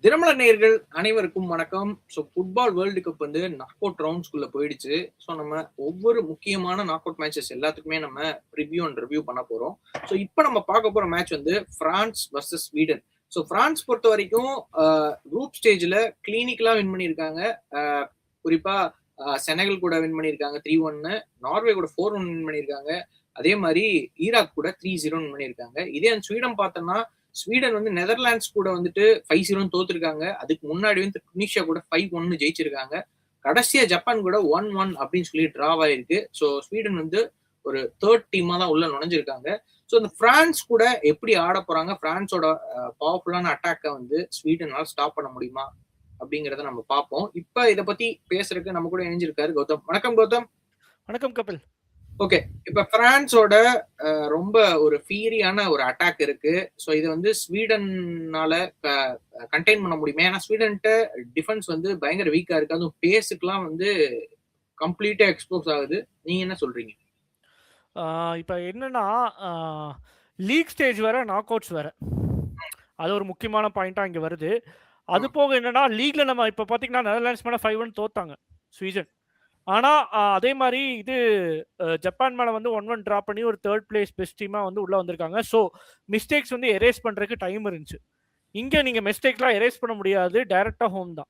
தினமலர் நேயர்கள் அனைவருக்கும் வணக்கம். ஸோ ஃபுட்பால் வேர்ல்டு கப் வந்து நாக் அவுட் ரவுண்ட்ஸ்குள்ள போயிடுச்சு. ஸோ நம்ம ஒவ்வொரு முக்கியமான நாக் அவுட் மேட்சஸ் எல்லாத்துக்குமே நம்ம ரிவ்யூ அண்ட் ரிவ்யூ பண்ண போறோம். ஸோ இப்போ நம்ம பார்க்க போற மேட்ச் வந்து France versus Sweden. So France பொறுத்த வரைக்கும் குரூப் ஸ்டேஜ்ல கிளினிக்கலா வின் பண்ணியிருக்காங்க. குறிப்பா செனகல் கூட வின் பண்ணியிருக்காங்க 3-1, நார்வே கூட 4-1 வின் பண்ணியிருக்காங்க. அதே மாதிரி ஈராக் கூட 3-0 வின் பண்ணியிருக்காங்க. இதே ஸ்வீடன் பார்த்தோம்னா ஸ்வீடன் வந்து நெதர்லாண்ட்ஸ் கூட வந்துட்டு 5-0 தோத்துருக்காங்க. அதுக்கு முன்னாடி வந்து துனிஷியா கூட 5-1 ஜெயிச்சிருக்காங்க. கடைசியா ஜப்பான் கூட 1-1 அப்படின்னு சொல்லி டிராவ் ஆயிருக்கு. ஸோ ஸ்வீடன் வந்து ஒரு தேர்ட் டீமா தான் உள்ள நுழைஞ்சிருக்காங்க. ஸோ இந்த பிரான்ஸ் கூட எப்படி ஆட போறாங்க, பிரான்ஸோட பவர்ஃபுல்லான அட்டாக்கை வந்து ஸ்வீடனால ஸ்டாப் பண்ண முடியுமா அப்படிங்கிறத நம்ம பார்ப்போம். இப்ப இதை பத்தி பேசுறதுக்கு நம்ம கூட இணைஞ்சிருக்காரு கௌதம். வணக்கம் கௌதம். வணக்கம் கபில். ஓகே, இப்ப பிரான்ஸோட ரொம்ப ஒரு ஃபீரியான ஒரு அட்டாக் இருக்கு. ஸோ இது வந்து ஸ்வீடனால கண்டெயின் பண்ண முடியுமா? ஏன்னா ஸ்வீடன்ட்ட டிஃபென்ஸ் வந்து பயங்கர வீக்கா இருக்கு. அதுவும் பேஸுக்குலாம் வந்து கம்ப்ளீட்டா எக்ஸ்போஸ் ஆகுது. நீங்க என்ன சொல்றீங்க? இப்போ என்னன்னா லீக் ஸ்டேஜ் வேற, நாக் அவுட்ஸ் வேற. அது ஒரு முக்கியமான பாயிண்டா இங்க வருது. அது போக என்னன்னா லீக்ல நம்ம இப்போ பார்த்தீங்கன்னா நெதர்லாண்ட்ஸ் மேலே 5-1 தோத்தாங்க ஸ்வீடன். ஆனால் அதே மாதிரி இது ஜப்பான் மேலே வந்து 1-1 ட்ரா பண்ணி ஒரு தேர்ட் பிளேஸ் பெஸ்ட் டீமாக வந்து உள்ளே வந்திருக்காங்க. ஸோ மிஸ்டேக்ஸ் வந்து எரேஸ் பண்ணுறதுக்கு டைம் இருந்துச்சு. இங்கே நீங்கள் மிஸ்டேக்லாம் எரேஸ் பண்ண முடியாது, டைரெக்டாக ஹோம் தான்.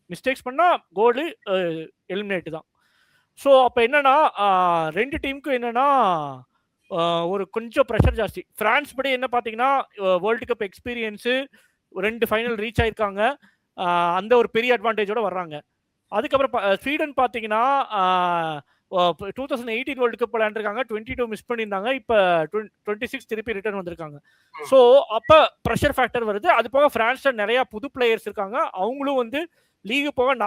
மிஸ்டேக்ஸ் பண்ணால் கோலு எலிமினேட் தான். ஸோ அப்போ என்னன்னா ரெண்டு டீமுக்கும் என்னன்னா ஒரு கொஞ்சம் ப்ரெஷர் ஜாஸ்தி. ஃப்ரான்ஸ் படி என்ன பார்த்தீங்கன்னா world cup experience, 2 final reach ஆயிருக்காங்க, அந்த ஒரு பெரிய அட்வான்டேஜோட வர்றாங்க. அதுக்கப்புறம் ஸ்வீடன் பார்த்தீங்கன்னா 2018 வேர்ல்டு கப் விளையாண்டுருக்காங்க, 22 மிஸ் பண்ணியிருந்தாங்க, இப்போ 26 திருப்பி ரிட்டர்ன் வந்திருக்காங்க. ஸோ அப்போ ப்ரெஷர் ஃபேக்டர் வருது. அது போக ஃப்ரான்ஸில் நிறையா புது பிளேயர்ஸ் இருக்காங்க. அவங்களும் வந்து லீகு போக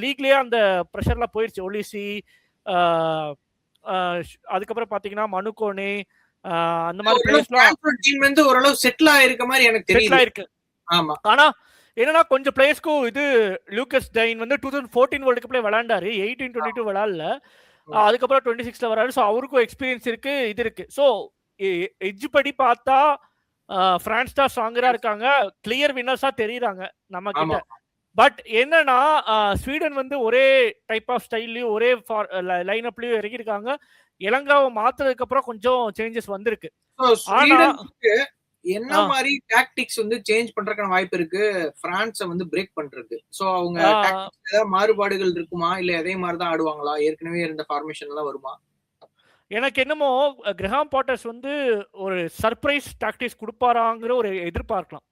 லீக்லேயே அந்த ப்ரெஷர்லாம் போயிடுச்சு. ஒலிசி, அதுக்கப்புறம் பார்த்தீங்கன்னா மனுகோனே, அந்த மாதிரி பிளேயர்ஸ்லாம் டீம் வந்து ஓரளவு செட்டில் ஆயிருக்க மாதிரி எனக்கு தெரியல. ஆமா, ஆனா என்னன்னா கொஞ்சம் பிளேயர்ஸ்க்கும் இது லூக்கஸ் டைன் வந்து 2014 வேர்ல்டு கப்ல விளையாண்டாரு, 18-22 விளையாடல, அதுக்கப்புறம் 26ல வராரு. ஸோ அவருக்கும் எக்ஸ்பீரியன்ஸ் இருக்கு, இது இருக்கு. ஸோ எட்ஜ் படி பார்த்தா பிரான்ஸ் தான் ஸ்ட்ராங்கரா இருக்காங்க, கிளியர் வின்னர்ஸா தெரியுறாங்க நம்ம கிட்ட. பட் என்னன்னா ஸ்வீடன் வந்து ஒரே டைப் ஆஃப் ஸ்டைல்லையும் ஒரே லைனப்லயும் இறங்கியிருக்காங்க. இலங்காவை மாத்துறதுக்கு அப்புறம் கொஞ்சம் சேஞ்சஸ் வந்திருக்கு. ஆனா என்ன மாதிரி டாக்டிக்ஸ் வந்து சேஞ்ச் பண்றதுக்கான வாய்ப்பு இருக்கு பிரான்ஸை வந்து பிரேக் பண்றதுக்கு? சோ அவங்க ஏதாவது மாறுபாடுகள் இருக்குமா, இல்ல அதே மாதிரி தான் ஆடுவாங்களா, ஏற்கனவே இருந்த ஃபார்மேஷன் எல்லாம் வருமா? எனக்கு என்னமோ கிரஹாம் பாட்டர்ஸ் வந்து ஒரு சர்ப்ரைஸ் டாக்டிக்ஸ் கொடுப்பாராங்கிற ஒரு எதிர்பார்க்கலாம்.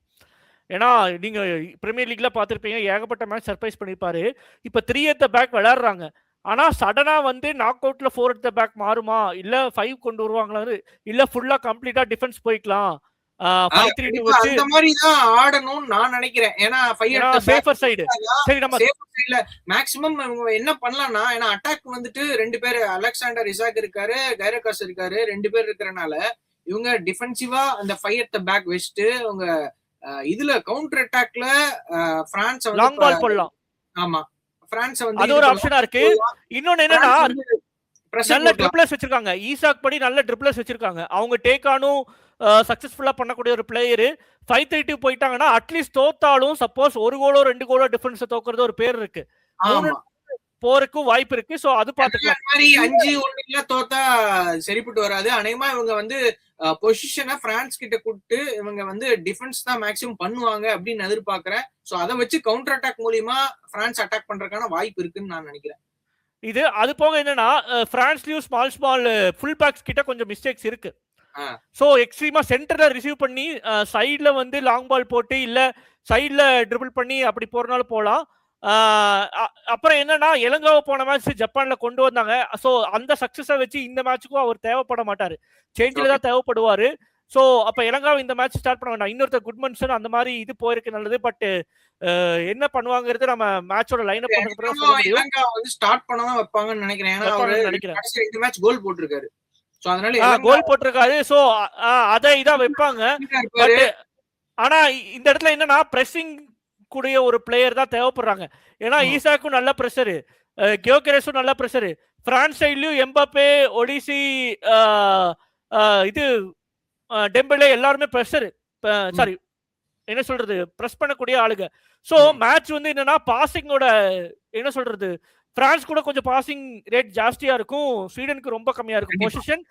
ஏன்னா நீங்க பிரீமியர் லீக்ல பார்த்துருப்பீங்க, ஏகப்பட்ட மேட்ச் சர்ப்ரைஸ் பண்ணியிருப்பாரு. இப்போ 3 at the back விளையாடுறாங்க, ஆனா சடனா வந்து நாக் அவுட்ல 4 at the back மாறுமா, இல்ல 5 கொண்டு வருவாங்களா, இல்ல ஃபுல்லா கம்ப்ளீட்டா டிஃபென்ஸ் போய்க்கலாம், 5-3-2 வச்சு அந்த மாதிரி தான் ஆடணும்னு நான் நினைக்கிறேன். ஏன்னா 5 at the சேஃபர் சைடு. சரி, நம்ம சேஃபர் சைடுல மேக்ஸிமம் என்ன பண்ணலாம்னா, ஏன்னா அட்டாக் வந்துட்டு 2 பேர், அலெக்சாண்டர் இசாக் இருக்காரு, கைரகாஸ் இருக்காரு, 2 பேர் இருக்கறனால இவங்க டிஃபென்சிவா அந்த 5 at the back வச்சுட்டு அவங்க இதுல கவுண்டர் அட்டாக்ல பிரான்ஸ் வந்து லாங் பால் போடலாம். ஆமா, பிரான்ஸ் வந்து அது ஒரு ஆப்ஷனா இருக்கு. இன்னொன்னு என்னன்னா நல்ல ட்ரிப்ளர்ஸ் வச்சிருக்காங்க, ஈசாக் படி நல்ல ட்ரிப்ளர்ஸ் வச்சிருக்காங்க. அவங்க டேக் ஆனும் சக்சஸ்ஃபுல்லா பண்ணக்கூடிய ஒரு பிளேயர். 5-3-2 போயிட்டாங்கன்னா அட்லீஸ்ட் தோத்தாலும் சப்போஸ் 1 கோலோ 2 கோலோ டிஃபரன்ஸ் தோக்குறது ஒரு பேர் இருக்கு, போறதுக்கும் வாய்ப்பு இருக்கு. சோ அது பாத்துக்கலாம். 5-1 தோத்தா சரிப்பட்டு வராது. அநேகமா இவங்க வந்து பொசிஷனை பிரான்ஸ் கிட்ட கொடுத்து இவங்க வந்து டிஃபென்ஸ் தான் மேக்ஸிமம் பண்ணுவாங்க அப்படின்னு எதிர்பார்க்கிறேன். சோ அதை வச்சு கவுண்டர் அட்டாக் மூலியமா பிரான்ஸ் அட்டாக் பண்றதுக்கான வாய்ப்பு இருக்குன்னு நான் நினைக்கிறேன். இது அது போக என்னன்னா பிரான்ஸ்லயும் ஸ்மால் ஃபுல் பேக்ஸ் கிட்ட கொஞ்சம் மிஸ்டேக்ஸ் இருக்கு. சோ எக்ஸ்ட்ரீமா சென்டர்ல ரிசீவ் பண்ணி சைட்ல வந்து லாங் பால் போட்டு இல்ல சைட்ல ட்ரிபிள் பண்ணி அப்படி போறனாலும் போலாம். அப்புறம் என்னன்னா இலங்காவை போன மேட்ச் ஜப்பான்ல கொண்டு வந்தாங்க. ஸோ அந்த சக்சஸை வச்சு இந்த மேட்சுக்கும் அவர் தேவைப்பட மாட்டாரு, சேஞ்சில் தான் தேவைப்படுவாரு. ஸோ அப்போ இலங்காவை இந்த மேட்ச் ஸ்டார்ட் பண்ண வேண்டாம். இன்னொருத்தர் குட்மன்சன் அந்த மாதிரி இது போயிருக்கு நல்லது. பட் என்ன பண்ணுவாங்கிறது நம்ம மேட்சோட லைன் அப் இலங்கா வந்து ஸ்டார்ட் பண்ண தான் வைப்பாங்கன்னு நினைக்கிறேன். ஏன்னா அவர் கடைசி 2 மேட்ச் கோல் போட்டிருக்காரு. சோ அதனால கோல் போட்டிருக்காரு. ஸோ அதை இதா வைப்பாங்க. பட் ஆனா இந்த இடத்துல என்னன்னா பிரஸிங் கூடிய ஒரு பிளேயர் தான் தேவைப்படுறாங்க. ஏன்னா ஈசாக்கும் நல்ல பிரஷரு, கியோகெரஸும் நல்ல பிரஷரு, பிரான்ஸ் சைட்லயும் எம்பாப்பே, ஒலிசி, இது டெம்பலே எல்லாருமே பிரஷரு. சாரி என்ன சொல்றது பிரஸ் பண்ணக்கூடிய ஆளுங்க. சோ மேட்ச் வந்து என்னன்னா பாசிங்கோட என்ன சொல்றது பிரான்ஸ் கூட கொஞ்சம் பாசிங் ரேட் ஜாஸ்தியா இருக்கும், ஸ்வீடனுக்கு ரொம்ப கம்மியா இருக்கும். பொசிஷன்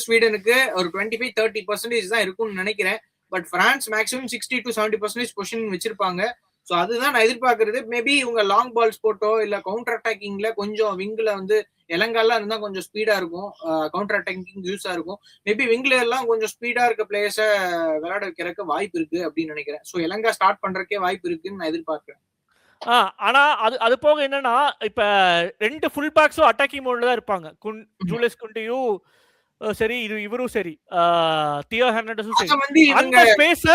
ஸ்வீடனுக்கு ஒரு 25-30% தான் இருக்கும்னு நினைக்கிறேன். But France maximum 60 to 70% position வச்சிருப்பாங்க. சோ அதுதான் நான் எதிர்பார்க்கறது. மேபி இவங்க லாங் பால்ஸ் போட்டோ இல்ல கவுண்டர் அட்டாக்கிங்ல கொஞ்சம் விங்ல வந்து இலங்காலாம் இருந்தா கொஞ்சம் ஸ்பீடா இருக்கும், கவுண்டர் அட்டாக்கிங் யூஸா இருக்கும். மேபி விங்ல எல்லாம் கொஞ்சம் ஸ்பீடா இருக்க பிளேயர்ஸ விளையாட வைக்கிறதுக்கு வாய்ப்பு இருக்கு அப்படின்னு நினைக்கிறேன். சோ இலங்கா ஸ்டார்ட் பண்றதுக்கே வாய்ப்பு இருக்குன்னு நான் எதிர்பார்க்கிறேன். ஆனா அது போக என்னன்னா இப்ப 2 ஃபுல் பேக்ஸும் அட்டாக்கிங் மோட்ல தான் இருப்பாங்க. ஜூலியஸ் குண்டியும் சரி, இவரும் சரி, தியோ ஹெர்னாண்டஸும் சரி. அந்த ஸ்பேஸ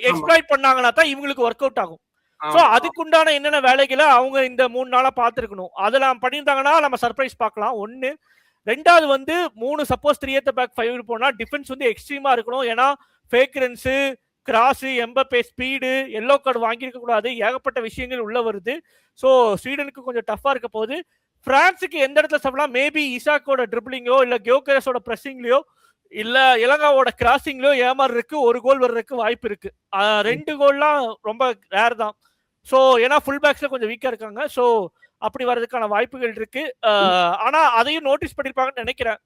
எக்ஸ்ப்ளாய்ட் பண்ணாங்கன்னா தான் இவங்களுக்கு ஒர்க் அவுட் ஆகும். சோ அதுக்குண்டான என்னென்ன வேலைகளை அவங்க இந்த 3 நாளா பார்த்துருக்கணும். அதெல்லாம் பண்ணியிருந்தாங்கன்னா நம்ம சர்ப்ரைஸ் பார்க்கலாம். 1. 2வது வந்து 3 சப்போஸ் 3 at the back 5 போனா டிஃபென்ஸ் வந்து எக்ஸ்ட்ரீமா இருக்கணும். ஏன்னா fake runs, cross, எம்பப்பே speed, yellow card வாங்கியிருக்க கூடாது, ஏகப்பட்ட விஷயங்கள் உள்ள வருது. ஸோ ஸ்வீடனுக்கு கொஞ்சம் டஃபா இருக்க போகுது. பிரான்ஸுக்கு எந்த இடத்துல சாப்பிடலாம், மேபி இசாக்கோட ட்ரிபிளிங்கோ இல்ல கியோகேரஸோட பிரஸிங்லயோ இல்ல இலங்காவோட கிராசிங்லயோ ஏமாறுறதுக்கு ஒரு கோல் வர்றதுக்கு வாய்ப்பு இருக்கு. 2 கோல்லாம் ரொம்ப ரேர் தான். ஸோ ஏன்னா ஃபுல் பேக்ஸ்ல கொஞ்சம் வீக்கா இருக்காங்க. ஸோ அப்படி வர்றதுக்கான வாய்ப்புகள் இருக்கு. ஆனா அதையும் நோட்டீஸ் பண்ணிருப்பாங்கன்னு நினைக்கிறேன்.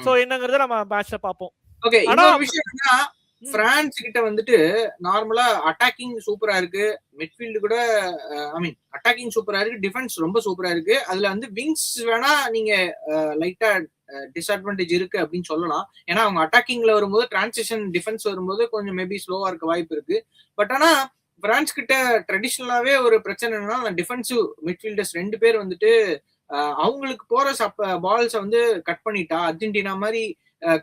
ஸோ என்னங்கறத நம்ம மேட்ச்ல பார்ப்போம். ஓகே, இன்னொரு விஷயம் என்னன்னா பிரான்ஸ் கிட்ட வந்துட்டு நார்மலா அட்டாக்கிங் சூப்பரா இருக்கு, மிட்ஃபீல்டு கூட ஐ மீன் அட்டாக்கிங் சூப்பரா இருக்கு, டிஃபென்ஸ் ரொம்ப சூப்பரா இருக்கு. அதுல வந்து விங்ஸ் வேணா நீங்க லைட்டா டிஸ்அட்வான்டேஜ் இருக்கு அப்படின்னு சொல்லலாம். ஏன்னா அவங்க அட்டாக்கிங்ல வரும்போது டிரான்சிஷன் டிஃபென்ஸ் வரும்போது கொஞ்சம் மேபி ஸ்லோவா இருக்க வாய்ப்பு இருக்கு. பட் ஆனா பிரான்ஸ் கிட்ட ட்ரெடிஷனலாவே ஒரு பிரச்சனை என்னன்னா டிஃபென்சிவ் மிட்ஃபீல்டர்ஸ் 2 பேர் வந்துட்டு அவங்களுக்கு போற பால்ஸை வந்து கட் பண்ணிட்டா, அர்ஜென்டினா மாதிரி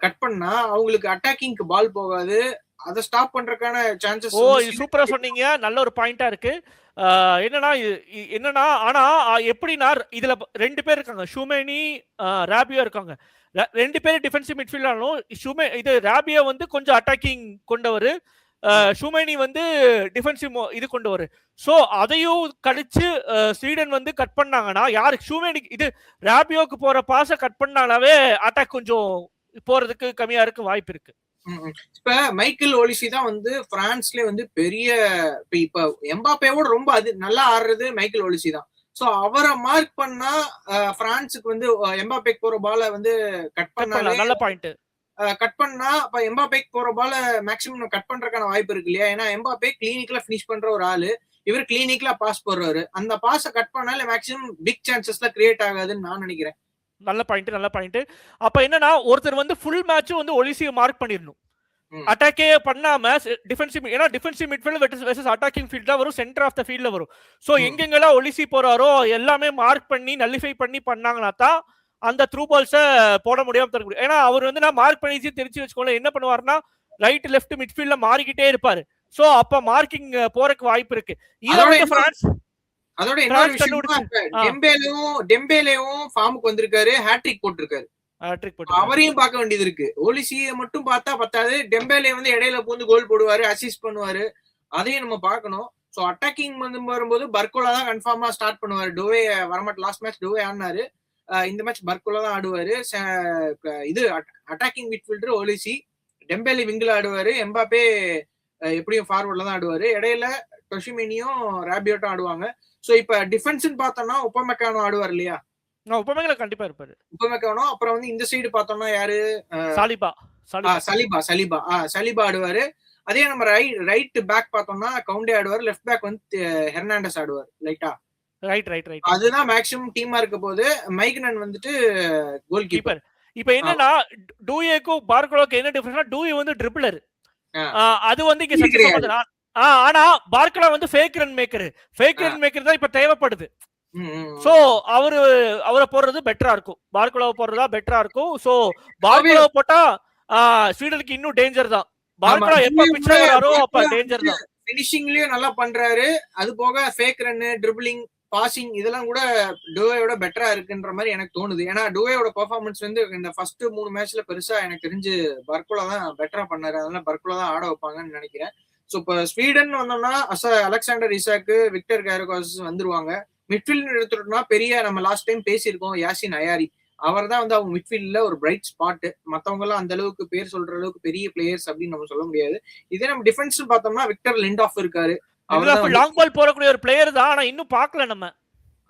கட் பண்ணா அவங்களுக்கு அட்டாக்கிங்க்கு பால் போகாது. அதை ஸ்டாப் பண்றதுக்கான சான்சஸ். இது சூப்பரா சொன்னீங்க, நல்ல ஒரு பாயிண்டா இருக்கு. என்னன்னா ஆனா எப்படின்னா இதுல 2 பேர் இருக்காங்க, ஷூமேனி, ராபியோ இருக்காங்க. 2 பேர் டிஃபென்சிவ் மிட்ஃபீல்ட் ஆனாலும் இது ராபியோ வந்து கொஞ்சம் அட்டாக்கிங் கொண்டவர், ஷூமேனி வந்து டிஃபென்சிவ் இது கொண்டு வரு. சோ அதையும் கழிச்சு ஸ்வீடன் வந்து கட் பண்ணாங்கன்னா யாருக்கு ஷூமேனி இது ராபியோக்கு போற பாஸ கட் பண்ணாலே அட்டாக் கொஞ்சம் போறதுக்கு கம்மியா இருக்கு வாய்ப்பு இருக்கு. இப்ப மைக்கேல் ஒலிசி தான் வந்து பிரான்ஸ்ல வந்து பெரிய இப்ப எம்பாப்பேவோட ரொம்ப அது நல்லா ஆடுறது மைக்கேல் ஒலிசி தான். சோ அவரை மார்க் பண்ணா பிரான்ஸுக்கு வந்து எம்பாப்பேக்கு போற பால வந்து கட் பண்ணாலே நல்ல பாயிண்ட். கட் பண்ணா அப்ப எம்பாப்பேக்கு போற பால மேக்ஸிமம் கட் பண்றதுக்கான வாய்ப்பு இருக்கு இல்லையா? ஏன்னா எம்பாப்பே கிளினிக்ல பினிஷ் பண்ற ஒரு ஆளு, இவர் கிளினிக்ல பாஸ் போடுறாரு. அந்த பாஸை கட் பண்ணால மேக்ஸிமம் பிக் சான்சஸ்ல கிரியேட் ஆகாதுன்னு நான் நினைக்கிறேன். நல்ல பாயிண்ட். அப்ப என்னன்னா ஒருத்தர் வந்து ஃபுல் மேட்சும் வந்து ஒலிசியை மார்க் பண்ணிடணும், அட்டாக்கே பண்ணாம டிஃபென்சிவ். ஏன்னா defensive midfield versus attacking field தான் வரும், சென்டர் ஆஃப் த ஃபீல்ட்ல வரும். சோ எங்கெங்கெல்லாம் ஒலிசி போறாரோ எல்லாமே மார்க் பண்ணி நல்லிஃபை பண்ணாங்கன்னா தான் அந்த த்ரூ பால்ஸை போட முடியாம தர முடியும். ஏன்னா அவர் வந்து நான் மார்க் பண்ணி தெரிஞ்சு வச்சுக்கோங்க, என்ன பண்ணுவாருன்னா ரைட் லெஃப்ட் மிட்ஃபீல்ட்ல மாறிக்கிட்டே இருப்பாரு. சோ அப்ப மார்க்கிங் போறதுக்கு வாய்ப்பு இருக்கு. அதோட இன்னொரு விஷயம், டெம்பேலேவும் ஃபார்முக்கு வந்திருக்காரு, ஹேட்ரிக் போட்டிருக்காரு. அவரையும் பார்க்க வேண்டியது இருக்கு. ஒலிசியை மட்டும் பார்த்தா பத்தாது, டெம்பேலே வந்து இடையில பூந்து கோல் போடுவாரு, அசிஸ்ட் பண்ணுவாரு, அதையும் நம்ம பார்க்கணும். சோ அட்டாக்கிங் வந்து வரும்போது பர்கோலா தான் கன்ஃபார்மா ஸ்டார்ட் பண்ணுவாரு. டோவே வரமாட்டு, லாஸ்ட் மேட்ச் டோவே ஆடினாரு, இந்த மேட்ச் பர்கோலா தான் ஆடுவாரு. இது அட்டாக்கிங் மிட்ஃபீல்டர் ஒலிசி, டெம்பேலே விங்கில் ஆடுவாரு, எம்பாப்பே எப்படியும் ஃபார்வர்ட்ல தான் ஆடுவாரு, இடையில டொஷிமினியும் ராபியோட்டும் ஆடுவாங்க. சோ இப்ப டிஃபென்ஸ்னு பார்த்தோம்னா உபமெக்கானோ ஆடுவார் இல்லையா? உபமெக்கானோ கண்டிப்பா இருப்பாரு. உபமெக்கானோ, அப்புறம் வந்து இந்த சைடு பார்த்தோம்னா யாரு, சலிபா ஆடுவாரு. அதே நம்ம ரைட் பேக் பார்த்தோம்னா கவுண்டே ஆடுவார், லெஃப்ட் பேக் வந்து ஹெர்னாண்டஸ் ஆடுவார். லைட்டா ரைட் அதுதான் மேக்ஸிமம் டீமா இருக்க போது. மைக்னன் வந்துட்டு கோல் கீப்பர். இப்ப என்னன்னா டூயேக்கும் பார்கலோக்கு என்ன டிஃபரன்ஸ்னா, டூயே வந்து ட்ரிபிளர், அது வந்து இங்க சக்சஸ் ஆகுது. ஆனா பார்கலா வந்து ஃபேக் ரன் மேக்கர் தான் இப்ப தேவைப்படுது. சோ அவரை போடுறது பெட்டரா இருக்கும், பார்கலாவை போடுறதா பெட்டரா இருக்கும். சோ பார்கலாவை போட்டா ஸ்வீடனுக்கு இன்னும் டேஞ்சர் தான். பார்கலா எப்ப பிட்ச் வராரோ அப்ப டேஞ்சர் தான். ஃபினிஷிங்லயும் நல்லா பண்றாரு, அது போக ஃபேக் ரன், ட்ரிபிளிங், பாசிங் இதெல்லாம் கூட டோவேயோட பெட்டரா இருக்குன்ற மாதிரி எனக்கு தோணுது. ஏன்னா டோவேயோட பெர்ஃபார்மன்ஸ் வந்து இந்த ஃபர்ஸ்ட் 3 மேட்ச்ல பெருசா எனக்கு தெரிஞ்சு பர்கோலா தான் பெட்டரா பண்ணாரு, அதனால பர்கோலா தான் ஆட வைப்பாங்கன்னு நினைக்கிறேன். சோ இப்ப ஸ்வீடன் வந்தோம்னா அலெக்சாண்டர் இசாக்கு, விக்டர் கேரகோஸ் வந்துருவாங்க. மிட்ஃபீல்ட் எடுத்துட்டோம்னா பெரிய நம்ம லாஸ்ட் டைம் பேசியிருக்கோம் யாசின் அயாரி, அவர் தான் வந்து அவங்க மிட்ஃபீல்ட்ல ஒரு பிரைட் ஸ்பாட். மத்தவங்க எல்லாம் அந்த அளவுக்கு பேர் சொல்ற அளவுக்கு பெரிய பிளேயர்ஸ் அப்படின்னு நம்ம சொல்ல முடியாது. இதே நம்ம டிஃபென்ஸ் பார்த்தோம்னா விக்டர் லிண்டாஃப் இருக்காரு. அவர் தான் லாங் பால் போறக்கூடிய ஒரு பிளேயர் தான், ஆனா இன்னும் பார்க்கல நம்ம.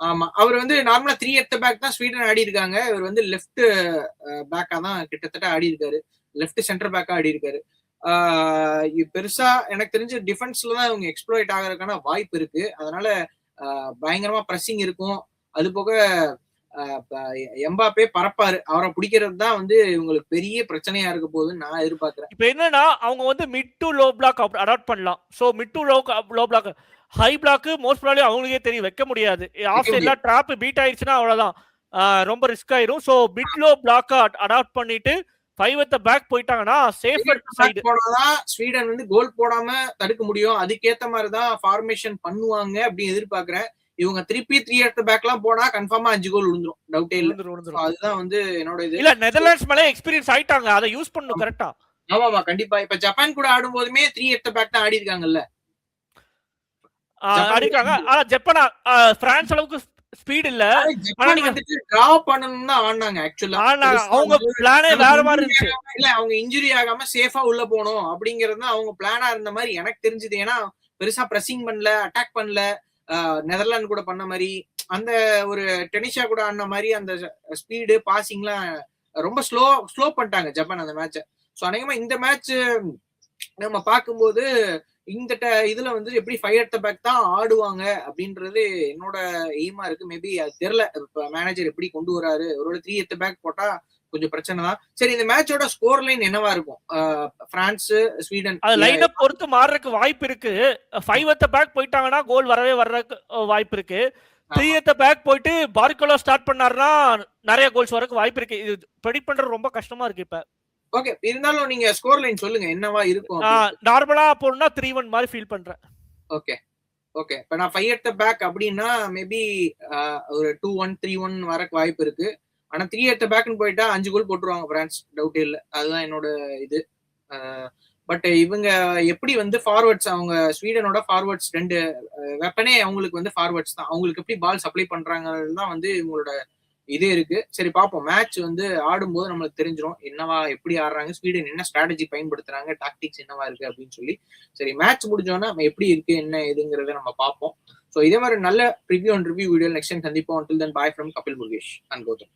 ஆமா, அவர் வந்து நார்மலா 3 at the பேக் தான் ஸ்வீடன் ஆடி இருக்காங்க. இவர் வந்து லெஃப்ட் பேக்கா தான் கிட்டத்தட்ட ஆடி இருக்காரு, லெஃப்ட் சென்டர் பேக்கா ஆடி இருக்காரு. பெருசா எனக்கு தெரிஞ்சு டிஃபென்ஸ்ல தான் இவங்க எக்ஸ்ப்ளோய்ட் ஆகிறதுக்கான வாய்ப்பு இருக்கு. அதனால பயங்கரமா பிரஸிங் இருக்கும். அது போக எம்பாப்பே பறப்பாரு, அவரை பிடிக்கிறது தான் வந்து இவங்களுக்கு பெரிய பிரச்சனையா இருக்க போகுதுன்னு நான் எதிர்பார்க்கிறேன். இப்ப என்னன்னா அவங்க வந்து mid to low block adapt பண்ணலாம். So mid to low block, high block most probably அவங்களுக்கே தெரியும் வைக்க முடியாது. ஆஃப் சைட்ல ட்ராப் பீட் ஆயிடுச்சுன்னா அவ்வளவுதான், ரொம்ப ரிஸ்க் ஆயிரும். So mid low block adopt பண்ணிட்டு 5 at the பேக் போயிட்டாங்கன்னா சேஃபர் சைடு போனாதான் ஸ்வீடன் வந்து கோல் போடாம தடுக்க முடியும். அதுக்கேத்த மாதிரி தான் ஃபார்மேஷன் பண்ணுவாங்க அப்படின்னு எதிர்பார்க்கிறேன். இவங்க திருப்பி 3 at the பேக் எல்லாம் போனா கன்ஃபார்மா 5 கோல் விழுந்துரும், டவுட்டே இல்ல. அதுதான் வந்து என்னோட இது. இல்ல நெதர்லாண்ட்ஸ் மேல எக்ஸ்பீரியன்ஸ் ஆயிட்டாங்க, அதை யூஸ் பண்ணணும் கரெக்டா. ஆமாமா, கண்டிப்பா. இப்ப ஜப்பான் கூட ஆடும் போதுமே 3 at the பேக் தான் ஆடி இருக்காங்கல்ல, அடிக்காங்க. ஆனா ஜப்பான் பிரான்ஸ் அளவுக்கு ஸ்பீட் இல்ல. ஆனா நீங்க டிரா பண்ணனும்னு தான் ஆடுனாங்க ஆக்சுவலா. அவங்க பிளானே வேற மாதிரி இருந்துச்சு. இல்ல அவங்க இன்ஜுரி ஆகாம சேஃபா உள்ள போணும் அப்படிங்கிறது தான் அவங்க பிளானா இருந்த மாதிரி எனக்கு தெரிஞ்சது. ஏன்னா பெருசா பிரஸிங் பண்ணல, அட்டாக் பண்ணல. நெதர்லாந்து கூட பண்ண மாதிரி, அந்த ஒரு டெனிஷா கூட ஆடின மாதிரி அந்த ஸ்பீடு பாசிங்லாம் ரொம்ப ஸ்லோ பண்ணிட்டாங்க ஜப்பான் அந்த மேட்சை. ஸோ அநேகமா இந்த மேட்ச் நம்ம பார்க்கும்போது இந்த இதுல வந்து எப்படி 5 at the பேக் தான் ஆடுவாங்க அப்படின்றது என்னோட எய்மா இருக்கு. மேபி அது தெரியல, இப்ப மேனேஜர் எப்படி கொண்டு வராரு. ஒருவேளை 3 at the பேக் போட்டா கொஞ்சம் பிரச்சனை தான். சரி, இந்த மேட்சோட ஸ்கோர் லைன் என்னவா இருக்கும்? பிரான்ஸ் ஸ்வீடன் லைன் அப் பொறுத்து மாறறதுக்கு வாய்ப்பு இருக்கு. 5 at the பேக் போயிட்டாங்கன்னா கோல் வரதுக்கு வாய்ப்பு இருக்கு. 3 at the பேக் போயிட்டு பார்கலோ ஸ்டார்ட் பண்ணாருன்னா நிறைய கோல்ஸ் வரதுக்கு வாய்ப்பு இருக்கு. இது ப்ரெடிக்ட் பண்றது ரொம்ப கஷ்டமா இருக்கு இப்ப. ஓகே, இருந்தாலும் நீங்க ஸ்கோர் லைன் சொல்லுங்க என்னவா இருக்கும். நார்மலா போனா 3-1 மாதிரி ஃபீல் பண்றேன். ஓகே இப்ப நான் 5 at the பேக் அப்படின்னா மேபி ஒரு 2-1 3-1 வரக்கு வாய்ப்பு இருக்கு. ஆனா 3 at the பேக்னு போயிட்டா 5 கோல் போட்டுருவாங்க பிரான்ஸ், டவுட்டே இல்ல. அதுதான் என்னோட இது. பட் இவங்க எப்படி வந்து ஃபார்வர்ட்ஸ், அவங்க ஸ்வீடனோட ஃபார்வர்ட்ஸ் 2 வெப்பனே அவங்களுக்கு வந்து ஃபார்வர்ட்ஸ் தான். அவங்களுக்கு எப்படி பால் சப்ளை பண்றாங்கிறது தான் வந்து இவங்களோட இதே இருக்கு. சரி பார்ப்போம், மேட்ச் வந்து ஆடும்போது நம்மளுக்கு தெரிஞ்சிடும் என்னவா எப்படி ஆடுறாங்க, ஸ்வீடன் என்ன ஸ்ட்ராட்டஜி பயன்படுத்துறாங்க, டாக்டிக்ஸ் என்னவா இருக்கு அப்படின்னு சொல்லி. சரி, மேட்ச் முடிஞ்சோன்னா நம்ம எப்படி இருக்கு என்ன இதுங்கிறத நம்ம பார்ப்போம். ஸோ இதே மாதிரி நல்ல review and review video next time சந்திப்போம். until then bye from Kapil Murugesh and Gautham.